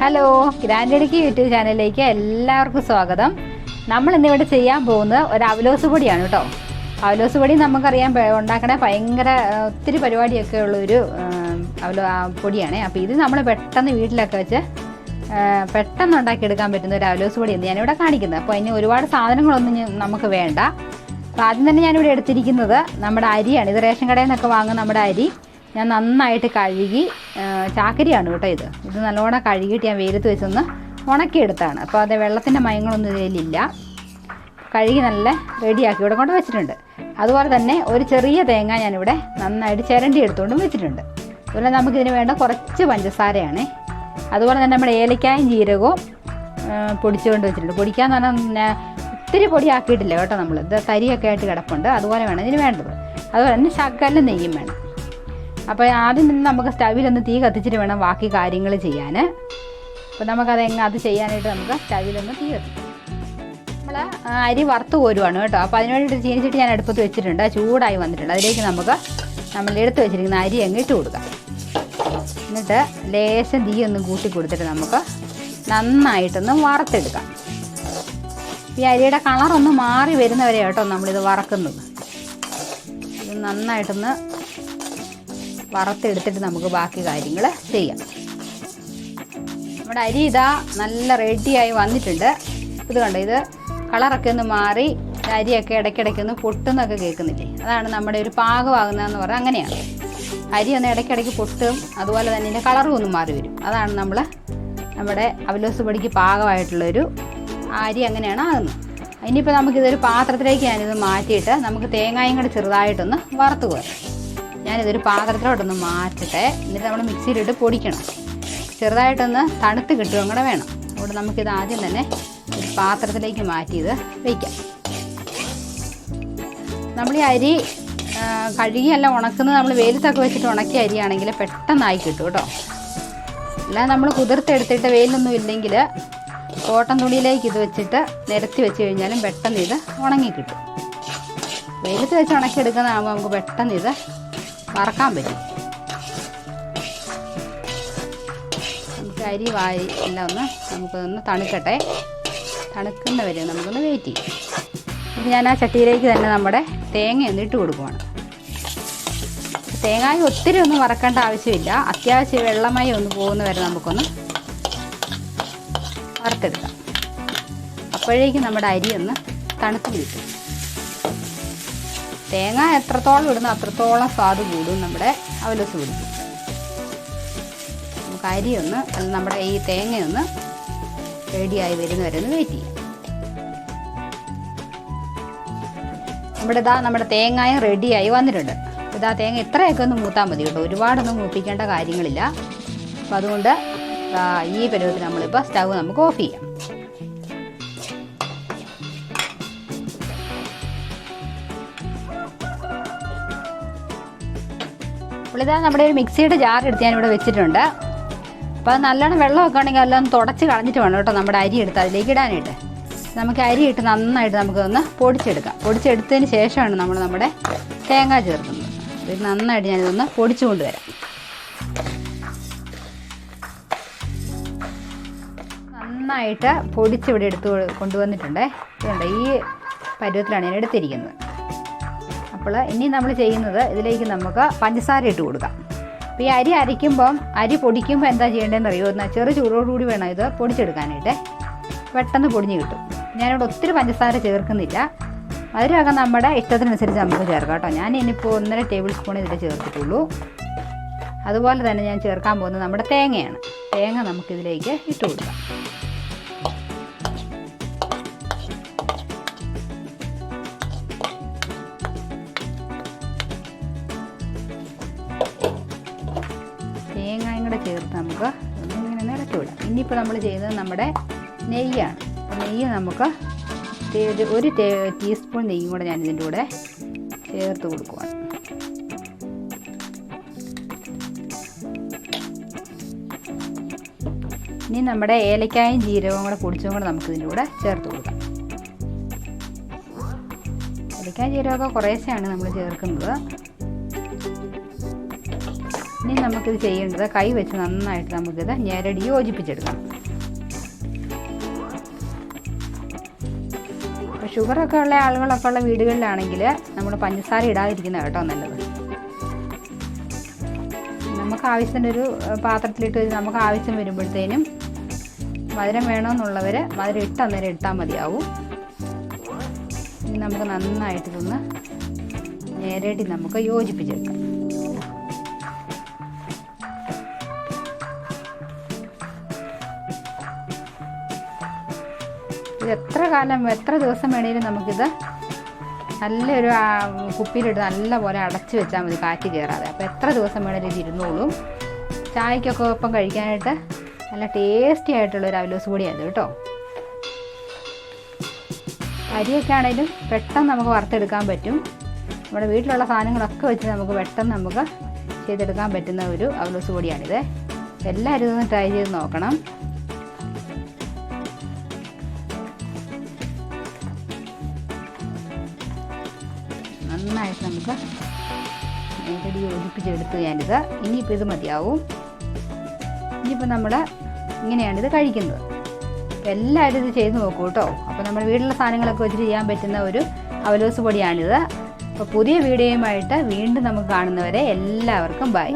Hello, ഗ്രാൻഡഡിക്ക് YouTube ചാനലിലേക്ക് എല്ലാവർക്കും സ്വാഗതം. നമ്മൾ ഇന്നിവിടെ ചെയ്യാൻ പോകുന്നത് ഒരു അവലോസ് പൊടിയാണ് കേട്ടോ. അവലോസ് പൊടി നമുക്കറിയാം ഉണ്ടാക്കണ ഭയങ്കര ഒത്തിരി പരിപാടിയൊക്കെ ഉള്ളൊരു പൊടിയാണ്. അപ്പോൾ ഇത് നമ്മൾ പെട്ടെന്ന് വീട്ടിലൊക്കെ വെച്ച് പെട്ടെന്ന് ഉണ്ടാക്കിയെടുക്കാൻ പറ്റുന്ന ഒരു അവലോസ് പൊടിയാണ് ഞാനിവിടെ കാണിക്കുന്നത്. അപ്പോൾ അതിന് ഒരുപാട് സാധനങ്ങളൊന്നും നമുക്ക് വേണ്ട. അപ്പോൾ ആദ്യം തന്നെ ഞാനിവിടെ എടുത്തിരിക്കുന്നത് നമ്മുടെ അരിയാണ്. ഇത് റേഷൻ കടയിൽ നിന്നൊക്കെ വാങ്ങുന്ന നമ്മുടെ അരി ഞാൻ നന്നായിട്ട് കഴുകി, ചാക്കരിയാണ് കേട്ടോ ഇത് നല്ലോണം കഴുകിയിട്ട് ഞാൻ വെയിലത്ത് വെച്ചൊന്ന് ഉണക്കിയെടുത്താണ്. അപ്പോൾ അത് വെള്ളത്തിൻ്റെ മയങ്ങളൊന്നും ഇതിലില്ല. കഴുകി നല്ല റെഡിയാക്കി ഇവിടെ കൊണ്ട് വെച്ചിട്ടുണ്ട്. അതുപോലെ തന്നെ ഒരു ചെറിയ തേങ്ങ ഞാനിവിടെ നന്നായിട്ട് ചിരണ്ടി എടുത്തുകൊണ്ടും വെച്ചിട്ടുണ്ട്. അതുപോലെ നമുക്കിതിന് വേണ്ട കുറച്ച് പഞ്ചസാരയാണ്. അതുപോലെ തന്നെ നമ്മുടെ ഏലക്കായും ജീരകവും പൊടിച്ചുകൊണ്ട് വെച്ചിട്ടുണ്ട്. പൊടിക്കാന്ന് പറഞ്ഞാൽ ഒത്തിരി പൊടിയാക്കിയിട്ടില്ല കേട്ടോ. നമ്മൾ ഇത് തരിയൊക്കെ ആയിട്ട് കിടപ്പുണ്ട്. അതുപോലെ വേണം ഇതിന് വേണ്ടത്. അതുപോലെ തന്നെ ശകലം നെയ്യും വേണം. അപ്പോൾ ആദ്യം നിന്ന് നമുക്ക് സ്റ്റവിലൊന്ന് തീ കത്തിച്ചിട്ട് വേണം ബാക്കി കാര്യങ്ങൾ ചെയ്യാൻ. അപ്പോൾ അത് ചെയ്യാനായിട്ട് നമുക്ക് സ്റ്റവിലൊന്ന് തീ കത്തിക്കും. നമ്മൾ അരി വറുത്ത് കോരുവാണ് കേട്ടോ. അപ്പോൾ അതിനുവേണ്ടിയിട്ട് ചീനിച്ചിട്ട് ഞാൻ അടുപ്പത്ത് വെച്ചിട്ടുണ്ട്. ചൂടായി വന്നിട്ടുണ്ട്. അതിലേക്ക് നമ്മൾ എടുത്ത് വെച്ചിരിക്കുന്ന അരി അങ്ങ് ഇട്ട് കൊടുക്കാം. എന്നിട്ട് ലേശം തീ ഒന്ന് കൂട്ടി കൊടുത്തിട്ട് നമുക്ക് നന്നായിട്ടൊന്ന് വറുത്തെടുക്കാം. ഈ അരിയുടെ കളറൊന്ന് മാറി വരുന്നവരെ കേട്ടോ നമ്മളിത് വറക്കുന്നത്. ഇത് നന്നായിട്ടൊന്ന് വറുത്തെടുത്തിട്ട് നമുക്ക് ബാക്കി കാര്യങ്ങൾ ചെയ്യാം. നമ്മുടെ അരി ഇതാ നല്ല റെഡിയായി വന്നിട്ടുണ്ട്. ഇത് കണ്ടോ, ഇത് കളറൊക്കെ ഒന്ന് മാറി അരിയൊക്കെ ഇടയ്ക്കിടയ്ക്കൊന്ന് പൊട്ടുന്നൊക്കെ കേൾക്കുന്നില്ലേ? അതാണ് നമ്മുടെ ഒരു പാകമാകുന്നതെന്ന് പറഞ്ഞാൽ അങ്ങനെയാണ്. അരി ഒന്ന് ഇടയ്ക്കിടയ്ക്ക് പൊട്ടും. അതുപോലെ തന്നെ ഇതിൻ്റെ കളറും ഒന്ന് മാറി വരും. അതാണ് നമ്മുടെ അവലോസ് പൊടിക്ക് പാകമായിട്ടുള്ളൊരു അരി അങ്ങനെയാണ് ആകുന്നത്. ഇനിയിപ്പോൾ നമുക്കിതൊരു പാത്രത്തിലേക്ക് ഞാനിത് മാറ്റിയിട്ട് നമുക്ക് തേങ്ങായും കൂടെ ചെറുതായിട്ടൊന്ന് വറുത്ത് കോരാം. ഞാനിതൊരു പാത്രത്തിലോട്ടൊന്ന് മാറ്റട്ടെ. എന്നിട്ട് നമ്മൾ മിക്സിയിലിട്ട് പൊടിക്കണം. ചെറുതായിട്ടൊന്ന് തണുത്ത് കിട്ടും അങ്ങനെ വേണം. അതുകൊണ്ട് നമുക്കിത് ആദ്യം തന്നെ ഒരു പാത്രത്തിലേക്ക് മാറ്റി ഇത് വയ്ക്കാം. നമ്മൾ ഈ അരി കഴുകിയല്ല ഉണക്കുന്നത്. നമ്മൾ വെയിലത്തൊക്കെ വെച്ചിട്ട് ഉണക്കിയ അരിയാണെങ്കിൽ പെട്ടെന്നായി കിട്ടും കേട്ടോ. അല്ലാതെ നമ്മൾ കുതിർത്തെടുത്തിട്ട് വെയിലൊന്നും ഇല്ലെങ്കിൽ കോട്ടൺ തുണിയിലേക്ക് ഇത് വെച്ചിട്ട് നിരത്തി വെച്ച് കഴിഞ്ഞാലും പെട്ടെന്ന് ഇത് ഉണങ്ങി കിട്ടും. വെയിലത്ത് വെച്ച് ഉണക്കിയെടുക്കുന്നതാകുമ്പോൾ നമുക്ക് പെട്ടെന്ന് ഇത് വറക്കാൻ പറ്റും. നമുക്ക് അരി വാരി എല്ലാം നമുക്കൊന്ന് തണുക്കട്ടെ. തണുക്കുന്ന വരെ നമുക്കൊന്ന് വെയിറ്റ് ചെയ്യും. ഇത് ഞാൻ ആ ചട്ടിയിലേക്ക് തന്നെ നമ്മുടെ തേങ്ങ ഒന്ന് ഇട്ട് കൊടുക്കുവാണ്. തേങ്ങായി ഒത്തിരി ഒന്നും വറക്കേണ്ട ആവശ്യമില്ല. അത്യാവശ്യം വെള്ളമായി ഒന്ന് പോകുന്ന വരെ നമുക്കൊന്ന് വറുത്തെടുക്കാം. അപ്പോഴേക്കും നമ്മുടെ അരി ഒന്ന് തണുത്ത് കിട്ടും. തേങ്ങ എത്രത്തോളം ഇടുന്നു അത്രത്തോളം സ്വാദ് കൂടും നമ്മുടെ അവലോസ് പൊടിക്ക്. നമുക്ക് അരിയൊന്ന് നമ്മുടെ ഈ തേങ്ങയൊന്ന് റെഡിയായി വരുന്നവരെ ഒന്ന് വെയിറ്റ് ചെയ്യാം. നമ്മുടെ തേങ്ങയും റെഡിയായി വന്നിട്ടുണ്ട്. ഇതാ തേങ്ങ ഇത്രയൊക്കെ ഒന്ന് മൂത്താൽ മതി കേട്ടോ. ഒരുപാടൊന്നും മൂപ്പിക്കേണ്ട കാര്യങ്ങളില്ല. അപ്പോൾ അതുകൊണ്ട് ഈ പരുവത്തിൽ നമ്മളിപ്പോൾ സ്റ്റവ് നമുക്ക് ഓഫ് ചെയ്യാം. ഇതാ നമ്മുടെ ഒരു മിക്സിയുടെ ജാർ എടുത്ത് ഞാനിവിടെ വെച്ചിട്ടുണ്ട്. അപ്പോൾ അത് നല്ലോണം വെള്ളമൊക്കെ ഉണ്ടെങ്കിൽ എല്ലാം തുടച്ച് കളഞ്ഞിട്ട് വേണം കേട്ടോ നമ്മുടെ അരി എടുത്ത് അതിലേക്ക് ഇടാനായിട്ട്. നമുക്ക് അരി ഇട്ട് നന്നായിട്ട് നമുക്കൊന്ന് പൊടിച്ചെടുക്കാം. പൊടിച്ചെടുത്തതിന് ശേഷമാണ് നമ്മുടെ തേങ്ങ ചേർക്കുന്നത്. ഇത് നന്നായിട്ട് ഞാനിതൊന്ന് പൊടിച്ചു കൊണ്ടുവരാം. നന്നായിട്ട് പൊടിച്ചിവിടെ എടുത്ത് കൊണ്ടുവന്നിട്ടുണ്ട്. ഇതുണ്ട്, ഈ പരുവത്തിലാണ് ഞാൻ എടുത്തിരിക്കുന്നത്. അപ്പോൾ ഇനി നമ്മൾ ചെയ്യുന്നത് ഇതിലേക്ക് നമുക്ക് പഞ്ചസാര ഇട്ട് കൊടുക്കാം. അപ്പോൾ ഈ അരി അരയ്ക്കുമ്പം പൊടിക്കുമ്പോൾ എന്താ ചെയ്യേണ്ടതെന്ന് അറിയുമോ? എന്നാൽ ചെറു ചൂടോടുകൂടി വേണം ഇത് പൊടിച്ചെടുക്കാനായിട്ട്. പെട്ടെന്ന് പൊടിഞ്ഞ് കിട്ടും. ഞാനിവിടെ ഒത്തിരി പഞ്ചസാര ചേർക്കുന്നില്ല. അതിലൊക്കെ നമ്മുടെ ഇഷ്ടത്തിനനുസരിച്ച് നമുക്ക് ചേർക്കാം കേട്ടോ. ഞാൻ ഇനിയിപ്പോൾ 1.5 ടേബിൾ സ്പൂൺ ഇതിൽ ചേർത്തിട്ടുള്ളൂ. അതുപോലെ തന്നെ ഞാൻ ചേർക്കാൻ പോകുന്നത് നമ്മുടെ തേങ്ങയാണ്. തേങ്ങ നമുക്കിതിലേക്ക് ഇട്ട് കൊടുക്കാം. തേങ്ങയും കൂടെ ചേർത്ത് നമുക്ക് ഇങ്ങനെ നിറച്ച് വിടാം. ഇനിയിപ്പോൾ നമ്മൾ ചെയ്യുന്നത് നമ്മുടെ നെയ്യാണ്. നെയ്യ് നമുക്ക് ഒരു ടീസ്പൂൺ നെയ്യും കൂടെ ഞാൻ ഇതിൻ്റെ കൂടെ ചേർത്ത് കൊടുക്കുവാണ്. ഇനി നമ്മുടെ ഏലക്കായും ജീരകവും കൂടെ പൊടിച്ചും കൂടെ നമുക്ക് ഇതിൻ്റെ കൂടെ ചേർത്ത് കൊടുക്കാം. ഏലക്കായും ജീരകമൊക്കെ കുറേശ്ശെയാണ് നമ്മൾ ചേർക്കുന്നത്. ഇനി നമുക്കിത് ചെയ്യേണ്ടത് കൈ വെച്ച് നന്നായിട്ട് നമുക്കിത് ഞെരടി യോജിപ്പിച്ചെടുക്കാം. അപ്പോൾ ഷുഗറൊക്കെ ഉള്ള ആളുകളൊക്കെ ഉള്ള വീടുകളിലാണെങ്കിൽ നമ്മൾ പഞ്ചസാര ഇടാതിരിക്കുന്ന കേട്ടോ നല്ലത്. നമുക്ക് ആവശ്യത്തിൻ്റെ ഒരു പാത്രത്തിലിട്ട് നമുക്ക് ആവശ്യം വരുമ്പോഴത്തേനും മധുരം വേണമെന്നുള്ളവർ മധുരം അന്നേരം ഇട്ടാൽ മതിയാവും. ഇനി നമുക്ക് നന്നായിട്ട് ഇതൊന്ന് നേരേട്ടി നമുക്ക് യോജിപ്പിച്ചെടുക്കാം. ഇത് എത്ര ദിവസം വേണമെങ്കിലും നമുക്കിത് നല്ലൊരു കുപ്പിയിലിട്ട് നല്ലപോലെ അടച്ച് വെച്ചാൽ മതി, കാറ്റ് കയറാതെ. അപ്പോൾ എത്ര ദിവസം വേണമെങ്കിലും ഇത് ഇരുന്നോളും. ചായക്കൊക്കെ ഒപ്പം കഴിക്കാനായിട്ട് നല്ല ടേസ്റ്റി ആയിട്ടുള്ളൊരു അവലോസ് പൊടിയാണ് കേട്ടോ. അരിയൊക്കെ ആണെങ്കിലും പെട്ടെന്ന് നമുക്ക് വറുത്തെടുക്കാൻ പറ്റും. നമ്മുടെ വീട്ടിലുള്ള സാധനങ്ങളൊക്കെ വെച്ച് നമുക്ക് ചെയ്തെടുക്കാൻ പറ്റുന്ന ഒരു അവലോസ് പൊടിയാണിത്. എല്ലാവരും ഇതൊന്ന് ട്രൈ ചെയ്ത് നോക്കണം. നന്നായിട്ട് നമുക്ക് നേരടി യോജിപ്പിച്ചെടുത്ത് ഞാനിത്. ഇനിയിപ്പോൾ ഇത് മതിയാവും. ഇനിയിപ്പോൾ നമ്മൾ ഇങ്ങനെയാണിത് കഴിക്കുന്നത്. അപ്പോൾ എല്ലാവരും ഇത് ചെയ്ത് നോക്കൂ കേട്ടോ. അപ്പോൾ നമ്മുടെ വീട്ടിലുള്ള സാധനങ്ങളൊക്കെ വെച്ച് ചെയ്യാൻ പറ്റുന്ന ഒരു അവലോസ് പൊടിയാണിത്. അപ്പോൾ പുതിയ വീഡിയോയുമായിട്ട് വീണ്ടും നമുക്ക് കാണുന്നവരെ എല്ലാവർക്കും ബൈ.